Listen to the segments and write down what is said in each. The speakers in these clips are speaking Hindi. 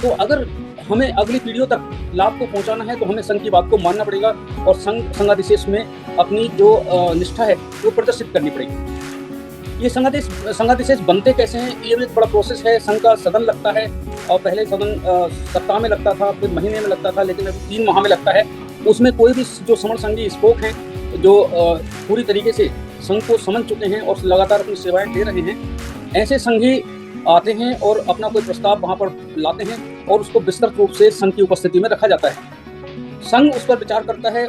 तो अगर हमें अगली पीढ़ियों तक लाभ को पहुंचाना है तो हमें संघ की बात को मानना पड़ेगा और संघाधिशेष में अपनी जो निष्ठा है वो प्रदर्शित करनी पड़ेगी। ये संघाधिशेष बनते कैसे हैं, ये एक बड़ा प्रोसेस है। संघ का सदन लगता है और पहले सदन सप्ताह में लगता था, फिर महीने में लगता था, लेकिन अभी 3 माह में लगता है। उसमें कोई भी जो समण संघी स्पोक हैं, जो पूरी तरीके से संघ को समझ चुके हैं और लगातार अपनी सेवाएं दे रहे हैं, ऐसे संघी आते हैं और अपना कोई प्रस्ताव वहां पर लाते हैं और उसको विस्तृत रूप से संघ की उपस्थिति में रखा जाता है। संघ उस पर विचार करता है,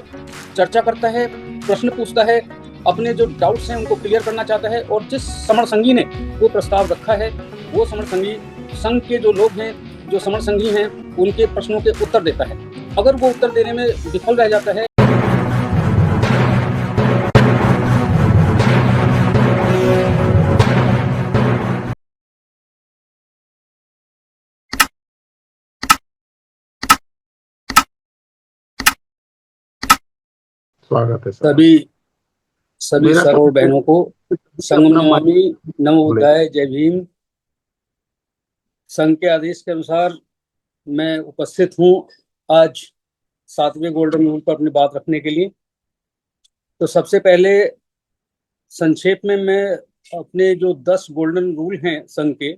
चर्चा करता है, प्रश्न पूछता है, अपने जो डाउट्स हैं उनको क्लियर करना चाहता है और जिस समण संघी ने वो प्रस्ताव रखा है वो समण संघी संघ के जो लोग हैं, जो समण संघी हैं, उनके प्रश्नों के उत्तर देता है। अगर वो उत्तर देने में विफल रह जाता है, स्वागत है सर। सभी सर और बहनों को संगम नमामि, नमो बुद्धाय, जय भीम। संघ के आदेश के अनुसार मैं उपस्थित हूँ आज 7वें गोल्डन रूल पर अपनी बात रखने के लिए। तो सबसे पहले संक्षेप में मैं अपने जो 10 गोल्डन रूल हैं संघ के,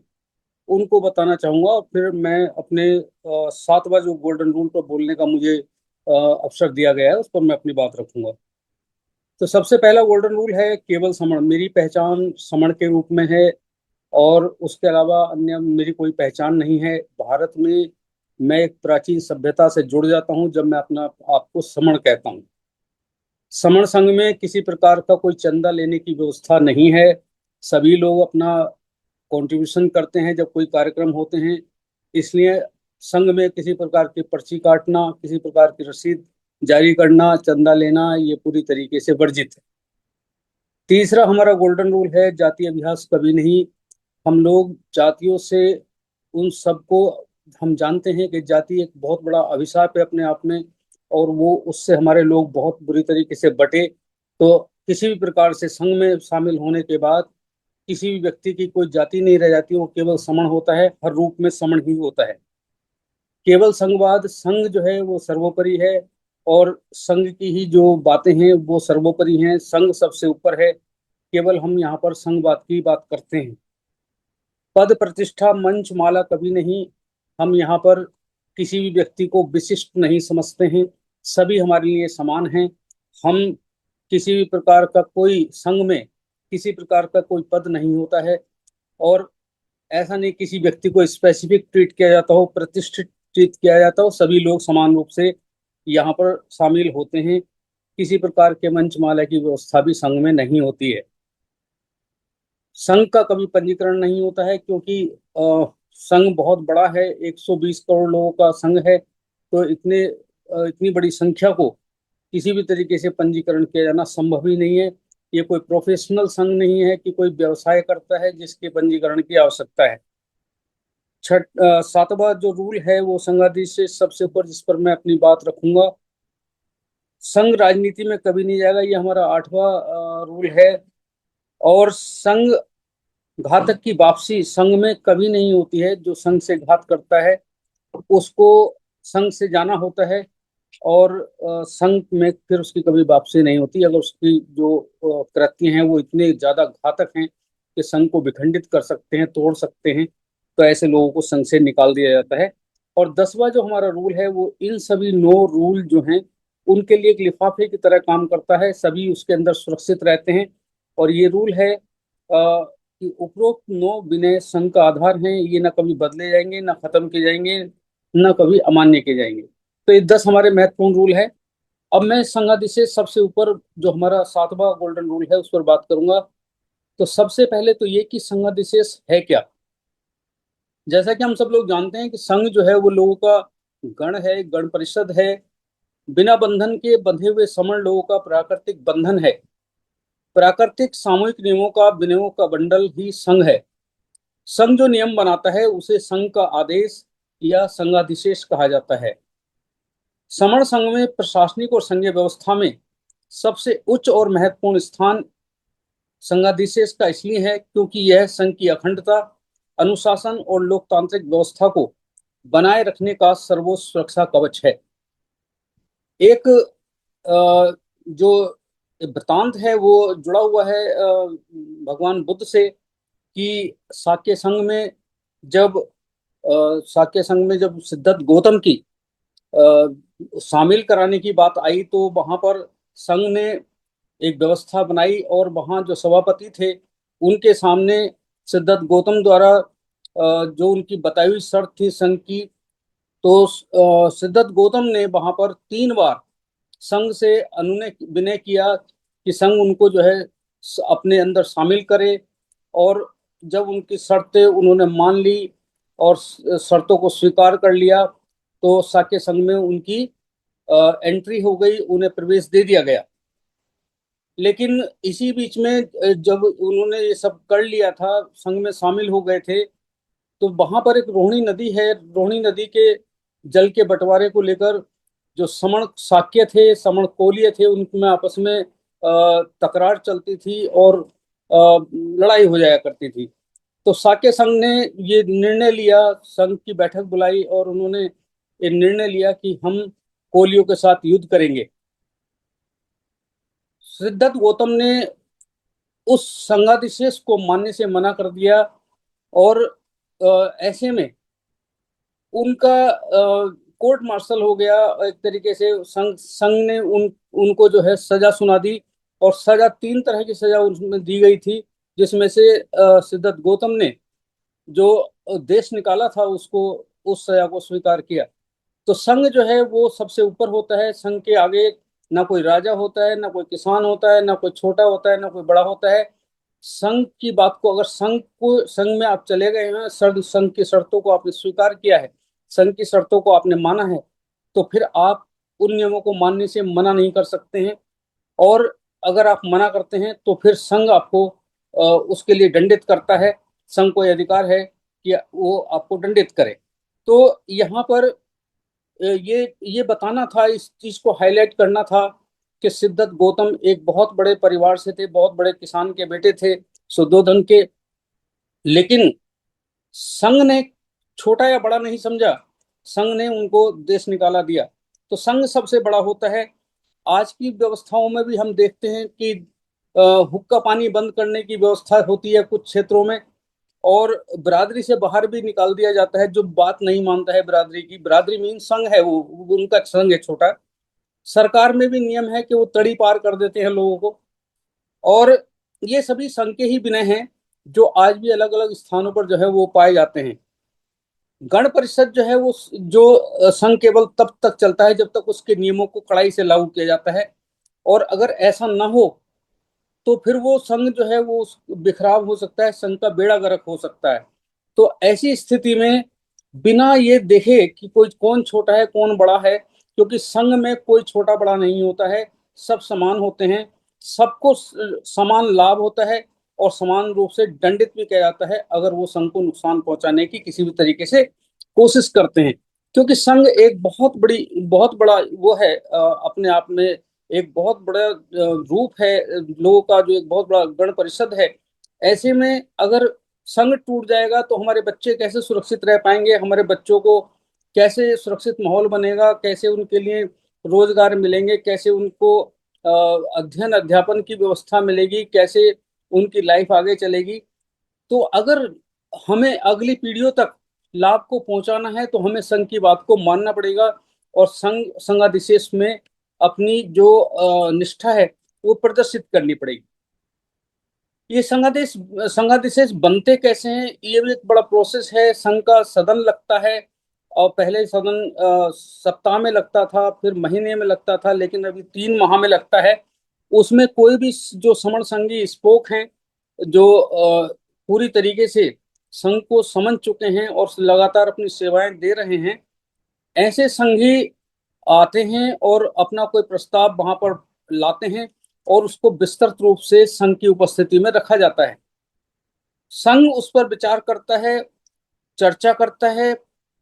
उनको बताना चाहूंगा और फिर मैं अपने 7वां जो गोल्डन रूल पर बोलने का मुझे अवसर दिया गया है उस पर मैं अपनी बात रखूंगा। तो सबसे पहला गोल्डन रूल है केवल समण। मेरी पहचान समण के रूप में है और उसके अलावा अन्य मेरी कोई पहचान नहीं है। भारत में मैं एक प्राचीन सभ्यता से जुड़ जाता हूं जब मैं अपना आपको समण कहता हूं। समण संघ में किसी प्रकार का कोई चंदा लेने की व्यवस्था नहीं है। सभी लोग अपना कंट्रीब्यूशन करते हैं जब कोई कार्यक्रम होते हैं। इसलिए संघ में किसी प्रकार की पर्ची काटना, किसी प्रकार की रसीद जारी करना, चंदा लेना, ये पूरी तरीके से वर्जित है। तीसरा हमारा गोल्डन रूल है जातीय अभ्यास कभी नहीं। हम लोग जातियों से उन सबको, हम जानते हैं कि जाति एक बहुत बड़ा अभिशाप है अपने आप में और वो उससे हमारे लोग बहुत बुरी तरीके से बटे। तो किसी भी प्रकार से संघ में शामिल होने के बाद किसी भी व्यक्ति की कोई जाति नहीं रह जाती, वो केवल समण होता है, हर रूप में समण ही होता है। केवल संघवाद, संघ जो है वो सर्वोपरि है और संघ की ही जो बातें हैं वो सर्वोपरि हैं। संघ सबसे ऊपर है। केवल हम यहाँ पर संघवाद की बात करते हैं। पद प्रतिष्ठा मंच माला कभी नहीं। हम यहाँ पर किसी भी व्यक्ति को विशिष्ट नहीं समझते हैं, सभी हमारे लिए समान हैं। हम किसी भी प्रकार का कोई संघ में किसी प्रकार का कोई पद नहीं होता है और ऐसा नहीं किसी व्यक्ति को स्पेसिफिक ट्रीट किया जाता हो, प्रतिष्ठित ट्रीट किया जाता हो। सभी लोग समान रूप से यहाँ पर शामिल होते हैं। किसी प्रकार के मंच माला की व्यवस्था भी संघ में नहीं होती है। संघ का कभी पंजीकरण नहीं होता है क्योंकि संघ बहुत बड़ा है, 120 करोड़ लोगों का संघ है। तो इतनी बड़ी संख्या को किसी भी तरीके से पंजीकरण किया जाना संभव ही नहीं है। ये कोई प्रोफेशनल संघ नहीं है कि कोई व्यवसाय करता है जिसके पंजीकरण की आवश्यकता है। 7वां जो रूल है वो संघाधीश से सबसे ऊपर, जिस पर मैं अपनी बात रखूंगा। संघ राजनीति में कभी नहीं जाएगा, ये हमारा 8वां रूल है। और संघ घातक की वापसी संघ में कभी नहीं होती है। जो संघ से घात करता है उसको संघ से जाना होता है और संघ में फिर उसकी कभी वापसी नहीं होती। अगर उसकी जो कृत्य हैं वो इतने ज्यादा घातक हैं कि संघ को विखंडित कर सकते हैं, तोड़ सकते हैं, तो ऐसे लोगों को संघ से निकाल दिया जाता है। और 10वां जो हमारा रूल है वो इन सभी 9 रूल जो हैं उनके लिए एक लिफाफे की तरह काम करता है। सभी उसके अंदर सुरक्षित रहते हैं और ये रूल है कि उपरोक्त 9 विनय संघ का आधार हैं। ये ना कभी बदले जाएंगे, ना खत्म किए जाएंगे, ना कभी अमान्य किए जाएंगे। तो ये 10 हमारे महत्वपूर्ण रूल है। अब मैं संघाधिशेष सबसे ऊपर जो हमारा 7वां गोल्डन रूल है उस पर बात करूंगा। तो सबसे पहले तो ये कि संघाधिशेष है क्या। जैसा कि हम सब लोग जानते हैं कि संघ जो है वो लोगों का गण है, गण परिषद है। बिना बंधन के बंधे हुए समण लोगों का प्राकृतिक बंधन है। प्राकृतिक सामूहिक नियमों का, विनयों का बंडल ही संघ है। संघ जो नियम बनाता है उसे संघ का आदेश या संघाधिशेष कहा जाता है। समण संघ में प्रशासनिक और संघीय व्यवस्था में सबसे उच्च और महत्वपूर्ण स्थान संघाधिशेष का इसलिए है क्योंकि यह संघ की अखंडता, अनुशासन और लोकतांत्रिक व्यवस्था को बनाए रखने का सर्वोच्च सुरक्षा कवच है। एक जो वृतांत है वो जुड़ा हुआ है भगवान बुद्ध से, कि शाक्य संघ में जब शाक्य संघ में जब सिद्धार्थ गौतम की शामिल कराने की बात आई, तो वहां पर संघ ने एक व्यवस्था बनाई और वहां जो सभापति थे उनके सामने सिद्धार्थ गौतम द्वारा जो उनकी बताई हुई शर्त थी संघ की, तो सिद्धार्थ गौतम ने वहां पर 3 बार संघ से अनुनय विनय किया कि संघ उनको जो है अपने अंदर शामिल करे। और जब उनकी शर्तें उन्होंने मान ली और शर्तों को स्वीकार कर लिया, तो साक्य संघ में उनकी एंट्री हो गई, उन्हें प्रवेश दे दिया गया। लेकिन इसी बीच में जब उन्होंने ये सब कर लिया था, संघ में शामिल हो गए थे, तो वहां पर एक रोहिणी नदी है। रोहिणी नदी के जल के बंटवारे को लेकर जो समण शाक्य थे, समण कोलिय थे, उनमें आपस में तकरार चलती थी और लड़ाई हो जाया करती थी। तो शाक्य संघ ने ये निर्णय लिया, संघ की बैठक बुलाई और उन्होंने ये निर्णय लिया कि हम कोलियों के साथ युद्ध करेंगे। सिद्धार्थ गौतम ने उस संघातिशेष को मानने से मना कर दिया। और ऐसे में उनका कोर्ट मार्शल हो गया। एक तरीके से संघ संघ ने उनको जो है सजा सुना दी। और सजा 3 तरह की सजा उसमें दी गई थी, जिसमें से सिद्धार्थ गौतम ने जो देश निकाला था उसको, उस सजा को स्वीकार किया। तो संघ जो है वो सबसे ऊपर होता है। संघ के आगे ना कोई राजा होता है, ना कोई किसान होता है, ना कोई छोटा होता है, ना कोई बड़ा होता है। संघ की बात को, अगर संघ में आप चले गए हैं, संघ की शर्तों को आपने स्वीकार किया है, संघ की शर्तों को आपने माना है, तो फिर आप उन नियमों को मानने से मना नहीं कर सकते हैं। और अगर आप मना करते हैं तो फिर संघ आपको उसके लिए दंडित करता है। संघ को यह अधिकार है कि वो आपको दंडित करे। तो यहाँ पर ये बताना था, इस चीज को हाईलाइट करना था कि सिद्धार्थ गौतम एक बहुत बड़े परिवार से थे, बहुत बड़े किसान के बेटे थे, शुद्धोधन के। लेकिन संघ ने छोटा या बड़ा नहीं समझा, संघ ने उनको देश निकाला दिया। तो संघ सबसे बड़ा होता है। आज की व्यवस्थाओं में भी हम देखते हैं कि हुक्का पानी बंद करने की व्यवस्था होती है कुछ क्षेत्रों में, और बिरादरी से बाहर भी निकाल दिया जाता है जो बात नहीं मानता है बिरादरी की। बिरादरी मीन संघ है, वो उनका संघ है छोटा। सरकार में भी नियम है कि वो तड़ी पार कर देते हैं लोगों को। और ये सभी संघ के ही विनय हैं जो आज भी अलग अलग स्थानों पर जो है वो पाए जाते हैं। गण परिषद जो है वो जो संघ केवल तब तक चलता है जब तक उसके नियमों को कड़ाई से लागू किया जाता है। और अगर ऐसा ना हो तो फिर वो संघ जो है वो बिखराव हो सकता है, संघ का बेड़ा गर्क हो सकता है। तो ऐसी स्थिति में बिना ये देखे कि कोई कौन छोटा है कौन बड़ा है, क्योंकि संघ में कोई छोटा बड़ा नहीं होता है, सब समान होते हैं, सबको समान लाभ होता है और समान रूप से दंडित भी किया जाता है अगर वो संघ को नुकसान पहुंचाने की किसी भी तरीके से कोशिश करते हैं। क्योंकि संघ एक बहुत बड़ा वो है, अपने आप में एक बहुत बड़ा रूप है लोगों का, जो एक बहुत बड़ा गण परिषद है। ऐसे में अगर संघ टूट जाएगा तो हमारे बच्चे कैसे सुरक्षित रह पाएंगे, हमारे बच्चों को कैसे सुरक्षित माहौल बनेगा, कैसे उनके लिए रोजगार मिलेंगे, कैसे उनको अध्ययन अध्यापन की व्यवस्था मिलेगी, कैसे उनकी लाइफ आगे चलेगी। तो अगर हमें अगली पीढ़ियों तक लाभ को पहुंचाना है तो हमें संघ की बात को मानना पड़ेगा और संघाधिशेष में अपनी जो निष्ठा है वो प्रदर्शित करनी पड़ेगी। ये संघाधिशेष बनते कैसे हैं, ये भी एक बड़ा प्रोसेस है। संघ का सदन लगता है, और पहले सदन सप्ताह में लगता था, फिर महीने में लगता था, लेकिन अभी 3 माह में लगता है। उसमें कोई भी जो समण संघी स्पोक हैं, जो पूरी तरीके से संघ को समझ चुके हैं और लगातार अपनी सेवाएं दे रहे हैं, ऐसे संघी आते हैं और अपना कोई प्रस्ताव वहां पर लाते हैं और उसको विस्तृत रूप से संघ की उपस्थिति में रखा जाता है। संघ उस पर विचार करता है, चर्चा करता है,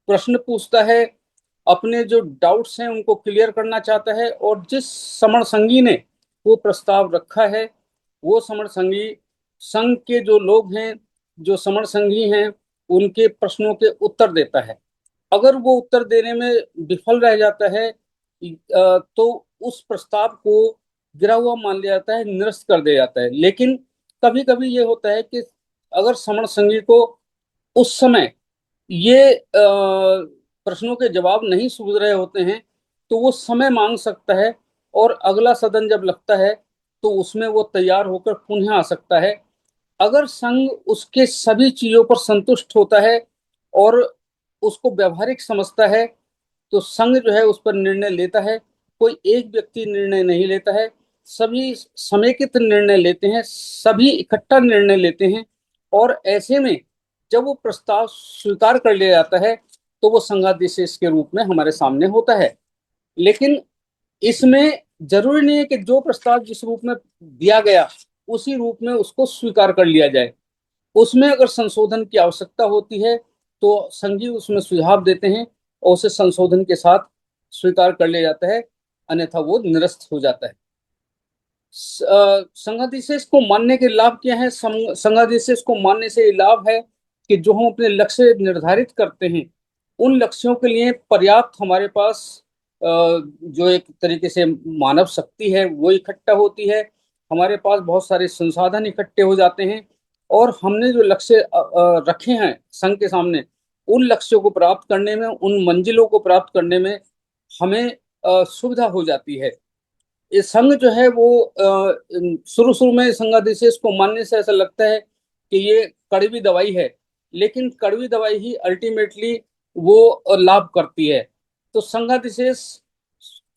प्रश्न पूछता है, अपने जो डाउट्स हैं उनको क्लियर करना चाहता है, और जिस समण संघी ने वो प्रस्ताव रखा है, वो समण संघी संघ के जो लोग हैं, जो समण संघी हैं, उनके प्रश्नों के उत्तर देता है। अगर वो उत्तर देने में विफल रह जाता है तो उस प्रस्ताव को गिरा हुआ मान लिया जाता है, निरस्त कर दिया जाता है। लेकिन कभी कभी ये होता है कि अगर श्रवण संगी को उस समय ये प्रश्नों के जवाब नहीं सूझ रहे होते हैं तो वो समय मांग सकता है, और अगला सदन जब लगता है तो उसमें वो तैयार होकर पुनः आ सकता है। अगर संघ उसके सभी चीजों पर संतुष्ट होता है और उसको व्यवहारिक समझता है तो संघ जो है उस पर निर्णय लेता है। कोई एक व्यक्ति निर्णय नहीं लेता है, सभी समेकित निर्णय लेते हैं, सभी इकट्ठा निर्णय लेते हैं। और ऐसे में जब वो प्रस्ताव स्वीकार कर लिया जाता है तो वो संघाधिशेष के रूप में हमारे सामने होता है। लेकिन इसमें जरूरी नहीं है कि जो प्रस्ताव जिस रूप में दिया गया उसी रूप में उसको स्वीकार कर लिया जाए। उसमें अगर संशोधन की आवश्यकता होती है तो संघी उसमें सुझाव देते हैं और उसे संशोधन के साथ स्वीकार कर लिया जाता है, अन्यथा वो निरस्त हो जाता है। संघाधिशेष को मानने के लाभ क्या है? संघाधिशेष को मानने से ये लाभ है कि जो हम अपने लक्ष्य निर्धारित करते हैं उन लक्ष्यों के लिए पर्याप्त हमारे पास जो एक तरीके से मानव शक्ति है वो इकट्ठा होती है। हमारे पास बहुत सारे संसाधन इकट्ठे हो जाते हैं और हमने जो लक्ष्य रखे हैं संघ के सामने, उन लक्ष्यों को प्राप्त करने में, उन मंजिलों को प्राप्त करने में हमें सुविधा हो जाती है। ये संघ जो है वो शुरू शुरू में संघाधिशेष को मानने से ऐसा लगता है कि ये कड़वी दवाई है, लेकिन कड़वी दवाई ही अल्टीमेटली वो लाभ करती है। तो संघाधिशेष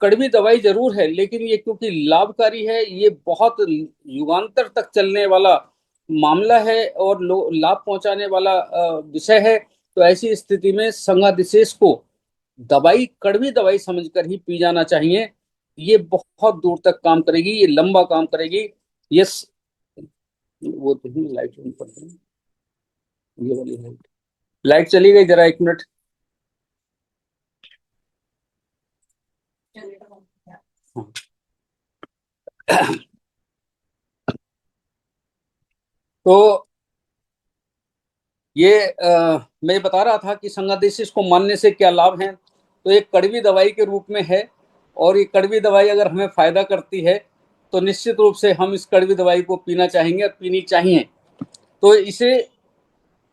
कड़वी दवाई जरूर है, लेकिन ये क्योंकि लाभकारी है, ये बहुत युगांतर तक चलने वाला मामला है और लाभ पहुंचाने वाला विषय है। तो ऐसी स्थिति में संघाधिशेष को दवाई कड़वी दवाई समझकर ही पी जाना चाहिए। ये बहुत दूर तक काम करेगी, ये लंबा काम करेगी। ये वो तो ही लाइट ऑन कर दें, ये वाली लाइट, लाइट चली गई, जरा एक मिनट। हाँ। तो ये मैं बता रहा था कि संघाधिशेष को मानने से क्या लाभ हैं। तो एक कड़वी दवाई के रूप में है, और ये कड़वी दवाई अगर हमें फायदा करती है तो निश्चित रूप से हम इस कड़वी दवाई को पीना चाहेंगे और पीनी चाहिए। तो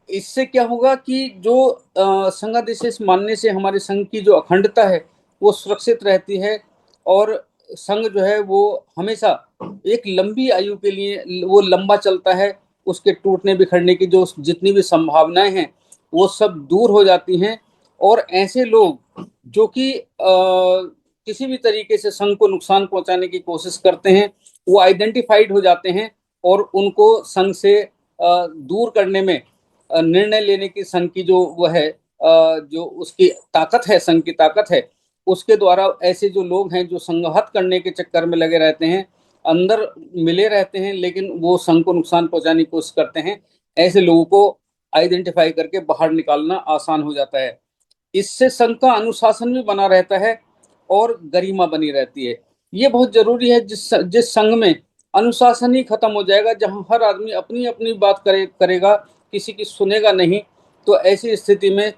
इससे क्या होगा कि जो संघाधिशेष मानने से हमारे संघ की जो अखंडता है वो सुरक्षित रहती है, और संघ जो है वो हमेशा एक लंबी आयु के लिए वो लंबा चलता है। उसके टूटने बिखरने की जो जितनी भी संभावनाएं हैं वो सब दूर हो जाती हैं। और ऐसे लोग जो कि किसी भी तरीके से संघ को नुकसान पहुंचाने की कोशिश करते हैं वो आइडेंटिफाइड हो जाते हैं, और उनको संघ से दूर करने में निर्णय लेने की संघ की जो वो है जो उसकी ताकत है, संघ की ताकत है, उसके द्वारा ऐसे जो लोग हैं जो संघात करने के चक्कर में लगे रहते हैं, अंदर मिले रहते हैं लेकिन वो संघ को नुकसान पहुंचाने की कोशिश करते हैं, ऐसे लोगों को आइडेंटिफाई करके बाहर निकालना आसान हो जाता है। इससे संघ का अनुशासन भी बना रहता है और गरिमा बनी रहती है। ये बहुत जरूरी है। जिस जिस संघ में अनुशासन ही खत्म हो जाएगा, जहां हर आदमी अपनी अपनी बात करेगा, किसी की सुनेगा नहीं, तो ऐसी स्थिति में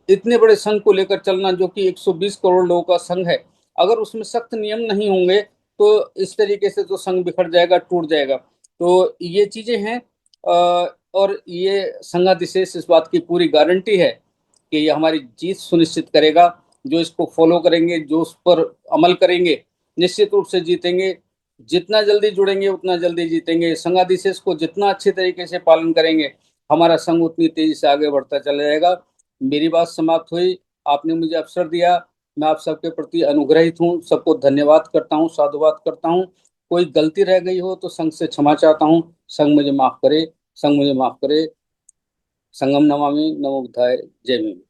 इतने बड़े संघ को लेकर चलना, जो कि 120 करोड़ लोगों का संघ है, अगर उसमें सख्त नियम नहीं होंगे तो इस तरीके से तो संघ बिखर जाएगा, टूट जाएगा। तो ये चीजें हैं। और ये संघाधिशेष इस बात की पूरी गारंटी है कि ये हमारी जीत सुनिश्चित करेगा। जो इसको फॉलो करेंगे, जो उस पर अमल करेंगे, निश्चित रूप से जीतेंगे। जितना जल्दी जुड़ेंगे उतना जल्दी जीतेंगे। संघाधिशेष को जितना अच्छे तरीके से पालन करेंगे हमारा संघ उतनी तेजी से आगे बढ़ता चला जाएगा। मेरी बात समाप्त हुई, आपने मुझे अवसर दिया, मैं आप सबके प्रति अनुग्रहित हूँ, सबको धन्यवाद करता हूँ, साधुवाद करता हूँ। कोई गलती रह गई हो तो संघ से क्षमा चाहता हूँ, संघ मुझे माफ करे, संघ मुझे माफ करे। संगम नमामि, नमो बुद्धाय, जय भीम।